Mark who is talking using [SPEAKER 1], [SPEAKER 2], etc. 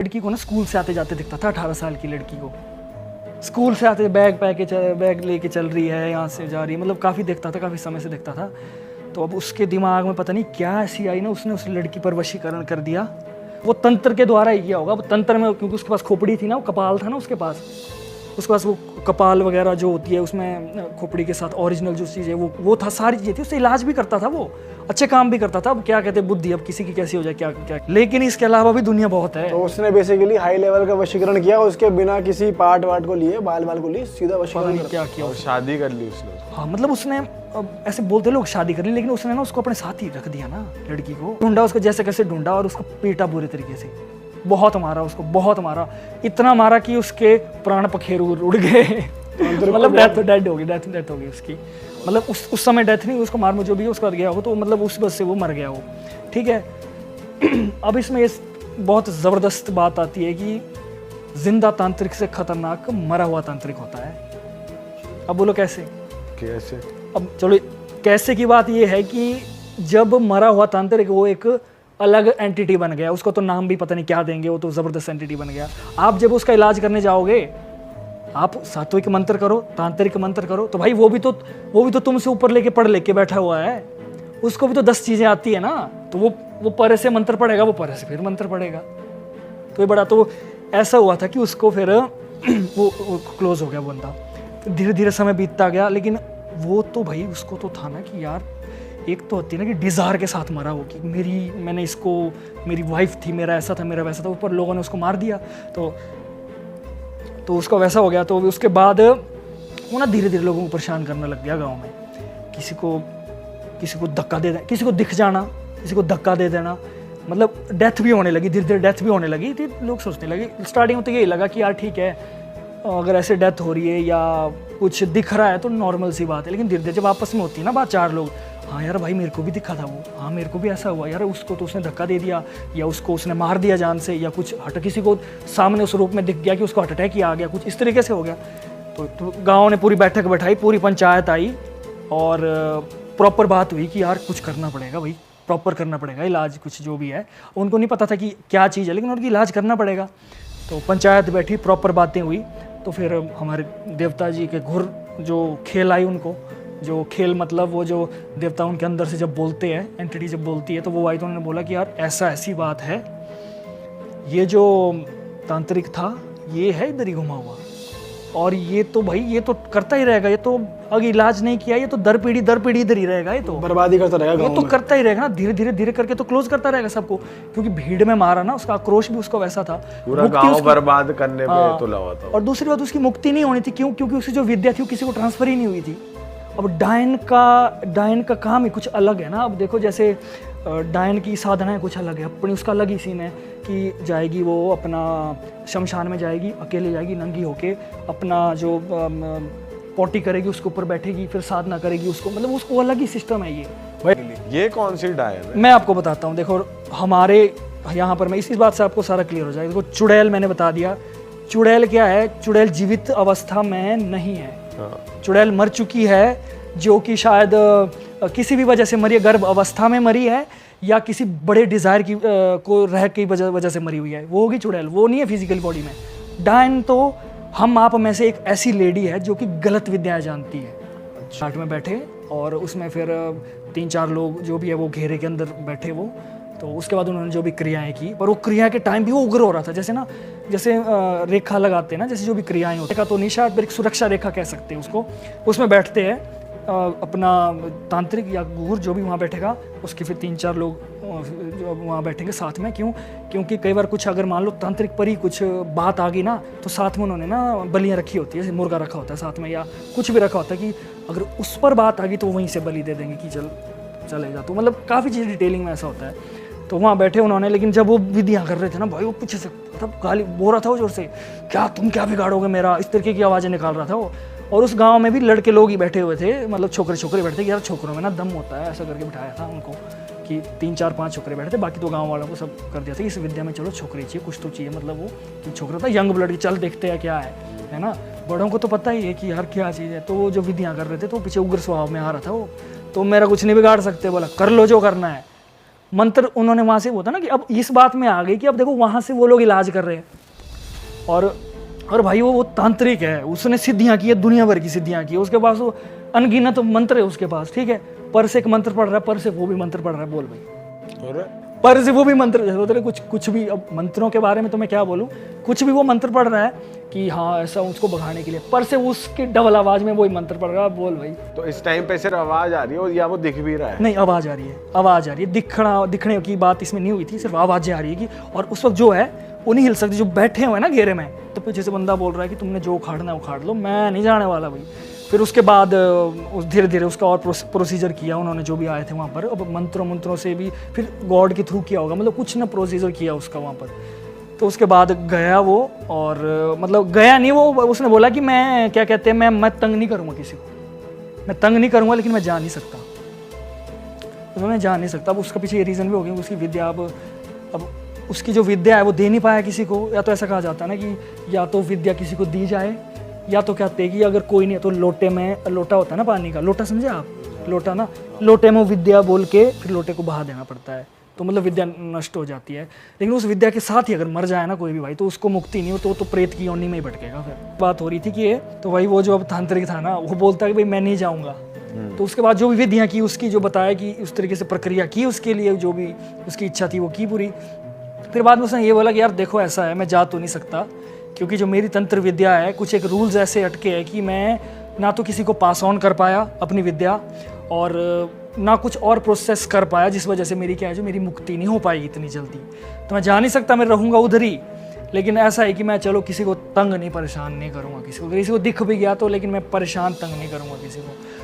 [SPEAKER 1] लड़की को ना स्कूल से आते जाते दिखता था, 18 साल की लड़की को स्कूल से आते बैग लेके चल रही है, यहाँ से जा रही है, मतलब काफ़ी देखता था, काफ़ी समय से देखता था। तो अब उसके दिमाग में पता नहीं क्या ऐसी आई ना, उसने उस लड़की पर वशीकरण कर दिया। वो तंत्र के द्वारा ही किया होगा। वो तंत्र में, क्योंकि उसके पास खोपड़ी थी ना, वो कपाल था ना उसके पास वो कपाल वगैरह जो होती है उसमें खोपड़ी के साथ ओरिजिनल जो चीज़ है वो था, सारी चीज़ें थी। उससे इलाज भी करता था, वो अच्छे काम भी करता था। अब क्या कहते हैं बुद्धि, अब किसी की कैसी हो जाए क्या क्या। लेकिन इसके अलावा भी दुनिया बहुत है।
[SPEAKER 2] तो उसने बेसिकली हाई लेवल का वशीकरण किया, उसके बिना किसी पार्ट वार्ट को लिए, बाल को लिए, सीधा वशीकरण
[SPEAKER 1] क्या किया
[SPEAKER 3] और शादी कर ली उसने।
[SPEAKER 1] हाँ, मतलब उसने, ऐसे बोलते लोग शादी कर ली, लेकिन उसने ना उसको अपने साथ ही रख दिया ना, लड़की को ढूंढा, उसको जैसे कैसे ढूंढा और उसको पीटा बुरे तरीके से, बहुत मारा उसको, बहुत मारा, इतना मारा कि उसके प्राण पखेरु उड़ गए। मतलब डेथ हो गई उसकी। मतलब उस समय डेथ नहीं, उसको मार जो भी उसका गया हो, तो मतलब उस बस से वो मर गया हो, ठीक है। अब इसमें ये बहुत ज़बरदस्त बात आती है कि जिंदा तांत्रिक से खतरनाक मरा हुआ तांत्रिक होता है। अब बोलो कैसे? अब चलो, कैसे की बात ये है कि जब मरा हुआ तांत्रिक वो एक अलग एंटिटी बन गया, उसको तो नाम भी पता नहीं क्या देंगे, वो तो ज़बरदस्त एंटिटी बन गया। आप जब उसका इलाज करने जाओगे, आप सात्विक मंत्र करो, तांत्रिक मंत्र करो, तो भाई वो भी तो तुमसे ऊपर लेके पढ़ लेके बैठा हुआ है, उसको भी तो 10 चीज़ें आती है ना। तो वो परे से मंत्र पढ़ेगा, वो परे से फिर मंत्र पढ़ेगा। तो ये बड़ा तो ऐसा हुआ था कि उसको फिर वो क्लोज हो गया वो बंदा। धीरे धीरे समय बीतता गया, लेकिन वो तो भाई उसको तो था ना कि यार, एक तो होती है ना कि डिज़ायर के साथ मरा हो कि मैंने इसको, मेरी वाइफ थी, मेरा ऐसा था, मेरा वैसा था, ऊपर लोगों ने उसको मार दिया, तो उसका वैसा हो गया। तो उसके बाद वो ना धीरे धीरे लोगों को परेशान करने लग गया गांव में। किसी को धक्का दे देना, किसी को दिख जाना, किसी को धक्का दे देना, मतलब डेथ भी होने लगी, धीरे धीरे डेथ भी होने लगी थी। लोग सोचने लगे, स्टार्टिंग में तो यही लगा कि यार ठीक है, अगर ऐसे डेथ हो रही है या कुछ दिख रहा है तो नॉर्मल सी बात है। लेकिन धीरे धीरे जब आपस में होती है ना बात, 4 लोग, हाँ यार भाई मेरे को भी दिखा था वो, हाँ मेरे को भी ऐसा हुआ यार, उसको तो उसने धक्का दे दिया, या उसको उसने मार दिया जान से, या कुछ किसी को सामने उस रूप में दिख गया कि उसको हार्ट अटैक ही आ गया, कुछ इस तरीके से हो गया। तो गाँव ने पूरी बैठक बैठाई, पूरी पंचायत आई और प्रॉपर बात हुई कि यार कुछ करना पड़ेगा भाई, प्रॉपर करना पड़ेगा इलाज, कुछ जो भी है। उनको नहीं पता था कि क्या चीज़ है, लेकिन उनकी इलाज करना पड़ेगा। तो पंचायत बैठी, प्रॉपर बातें हुई। तो फिर हमारे देवता जी के घुर जो खेल आई, उनको जो खेल मतलब वो जो देवता उनके अंदर से जब बोलते हैं, एंटिटी जब बोलती है, तो वो आई तो उन्होंने बोला कि यार ऐसी बात है, ये जो तांत्रिक था ये है इधर ही घुमा हुआ, और ये तो भाई ये तो करता ही रहेगा, ये तो अगर इलाज नहीं किया ये तो दर पीढ़ी इधर ही रहेगा, ये तो
[SPEAKER 2] बर्बादी करता रहेगा,
[SPEAKER 1] ये तो करता ही रहेगा ना, धीरे धीरे करके तो क्लोज करता रहेगा सबको। क्योंकि भीड़ में मारा ना, उसका आक्रोश भी उसको वैसा था,
[SPEAKER 3] पूरा गांव बर्बाद करने पे तुला हुआ था।
[SPEAKER 1] और दूसरी बात, उसकी मुक्ति नहीं होनी थी। क्यों? क्योंकि उसकी जो विद्या थी वो किसी को ट्रांसफर ही नहीं हुई थी। अब डायन का काम ही कुछ अलग है ना। अब देखो, जैसे डायन की साधना है कुछ अलग है, अपनी उसका अलग ही सीन है कि जाएगी वो अपना शमशान में जाएगी, अकेले जाएगी नंगी होके, अपना जो पोटी करेगी उसके ऊपर बैठेगी, फिर साधना करेगी उसको, मतलब उसको अलग ही सिस्टम है
[SPEAKER 3] ये कौन सी डायन है?
[SPEAKER 1] मैं आपको बताता हूँ। देखो हमारे यहाँ पर, मैं इस बात से आपको सारा क्लियर हो जाएगा। देखो चुड़ैल मैंने बता दिया, चुड़ैल क्या है? चुड़ैल जीवित अवस्था में नहीं है। चुड़ैल मर चुकी है, जो कि शायद किसी भी वजह से मरी है, गर्भ अवस्था में मरी है, या किसी बड़े डिज़ायर की को रह की वजह से मरी हुई है, वो होगी चुड़ैल, वो नहीं है फिजिकल बॉडी में। डायन तो हम आप में से एक ऐसी लेडी है जो कि गलत विद्याएं जानती है। चाट में बैठे और उसमें फिर 3-4 लोग जो भी है वो घेरे के अंदर बैठे वो, तो उसके बाद उन्होंने जो भी क्रियाएं की, पर वो क्रिया के टाइम भी वो उग्र हो रहा था। जैसे रेखा लगाते हैं ना, जैसे जो भी क्रियाएं होती है, तो निशात एक सुरक्षा रेखा कह सकते हैं उसको, उसमें बैठते हैं अपना तांत्रिक या गुर जो भी वहाँ बैठेगा, उसके फिर 3-4 लोग जो वहाँ बैठेंगे साथ में। क्योंकि कई बार कुछ अगर मान लो तांत्रिक पर ही कुछ बात आ गई ना, तो साथ में उन्होंने ना बलियाँ रखी होती है, जैसे मुर्गा रखा होता है साथ में, या कुछ भी रखा होता है कि अगर उस पर बात आ गई तो वहीं से बलि दे देंगे कि चलेगा। तो मतलब काफ़ी चीज़ डिटेलिंग में ऐसा होता है। तो वहाँ बैठे उन्होंने, लेकिन जब वो विधियाँ कर रहे थे ना भाई, वो पीछे से मतलब गाली बोल रहा था वो जोर से, तुम क्या बिगाड़ोगे मेरा, इस तरीके की आवाज़ें निकाल रहा था वो। और उस गांव में भी लड़के लोग ही बैठे हुए थे, मतलब छोकरे बैठे थे कि यार छोकरों में ना दम होता है, ऐसा करके बिठाया था उनको कि 3-4-5 छोकरे बैठे थे, बाकी तो गांव वालों को सब कर दिया था इस विद्या में चलो छोकरे चाहिए, कुछ तो चाहिए, मतलब वो कि छोकरा था यंग ब्लड, चल देखते हैं क्या है ना। बड़ों को तो पता ही है कि यार क्या चीज़ है। तो वो जो विधियाँ कर रहे थे तो पीछे उग्र स्वभाव में आ रहा था वो, तो मेरा कुछ नहीं बिगाड़ सकते, बोला कर लो जो करना है। मंत्र उन्होंने वहाँ से, होता ना कि अब इस बात में आ गई कि अब देखो वहाँ से वो लोग इलाज कर रहे हैं, और भाई वो तांत्रिक है, उसने सिद्धियाँ की है, दुनिया भर की सिद्धियाँ की है, उसके पास वो अनगिनत मंत्र है उसके पास, ठीक है। पर से एक मंत्र पढ़ रहा है, पर से वो भी मंत्र पढ़ रहा है, बोल भाई,
[SPEAKER 3] और
[SPEAKER 1] पर से वो भी मंत्र होते हैं, कुछ भी। अब मंत्रों के बारे में तो मैं क्या बोलूँ, कुछ भी वो मंत्र पढ़ रहा है कि हाँ ऐसा उसको भगाने के लिए, पर से उसकी डबल आवाज में वही मंत्र पढ़ रहा है, बोल भाई।
[SPEAKER 3] तो इस टाइम पे सिर्फ आवाज आ रही है या वो दिख भी रहा है?
[SPEAKER 1] नहीं, आवाज आ रही है, आवाज आ रही है, दिखने की बात इसमें नहीं हुई थी, सिर्फ आवाजें आ रही है कि, और उस वक्त जो है वो नहीं हिल सकती, जो बैठे हुए हैं ना घेरे में, तो पीछे से बंदा बोल रहा है कि तुमने जो उखाड़ना है उखाड़ लो, मैं नहीं जाने वाला भाई। फिर उसके बाद धीरे धीरे उसका और प्रोसीजर किया उन्होंने, जो भी आए थे वहाँ पर, अब मंत्रों से भी फिर गॉड के थ्रू किया होगा, मतलब कुछ ना प्रोसीजर किया उसका वहाँ पर। तो उसके बाद गया वो, और मतलब गया नहीं वो, उसने बोला कि मैं क्या कहते हैं, मैं तंग नहीं करूँगा किसी को, मैं तंग नहीं करूँगा, लेकिन मैं जा नहीं सकता, तो मैं जा नहीं सकता। अब उसका पीछे ये रीज़न भी हो गया, उसकी विद्या अब उसकी जो विद्या है वो दे नहीं पाया किसी को, या तो ऐसा कहा जाता है ना कि या तो विद्या किसी को दी जाए, या तो कहते हैं कि अगर कोई नहीं है तो लोटे में, लोटा होता है ना पानी का, लोटा समझे आप, लोटा ना, लोटे में विद्या बोल के फिर लोटे को बहा देना पड़ता है, तो मतलब विद्या नष्ट हो जाती है। लेकिन उस विद्या के साथ ही अगर मर जाए ना कोई भी भाई, तो उसको मुक्ति नहीं हो, तो प्रेत की योनि में ही भटकेगा। फिर बात हो रही थी कि ये, तो भाई वो जो अब तांत्रिक था ना, वो बोलता है कि भाई मैं नहीं जाऊँगा। तो उसके बाद जो भी विधियाँ की उसकी, जो बताया कि उस तरीके से प्रक्रिया की उसके लिए, जो भी उसकी इच्छा थी वो की पूरी। फिर बाद में उसने ये बोला कि यार देखो ऐसा है, मैं जा तो नहीं सकता, क्योंकि जो मेरी तंत्र विद्या है, कुछ एक रूल्स ऐसे अटके हैं कि मैं ना तो किसी को पास ऑन कर पाया अपनी विद्या, और ना कुछ और प्रोसेस कर पाया, जिस वजह से मेरी क्या है, जो मेरी मुक्ति नहीं हो पाएगी इतनी जल्दी। तो मैं जा नहीं सकता, मैं रहूँगा उधर ही। लेकिन ऐसा है कि मैं चलो किसी को तंग नहीं, परेशान नहीं करूँगा किसी को दिख भी गया तो, लेकिन मैं परेशान तंग नहीं करूँगा किसी को।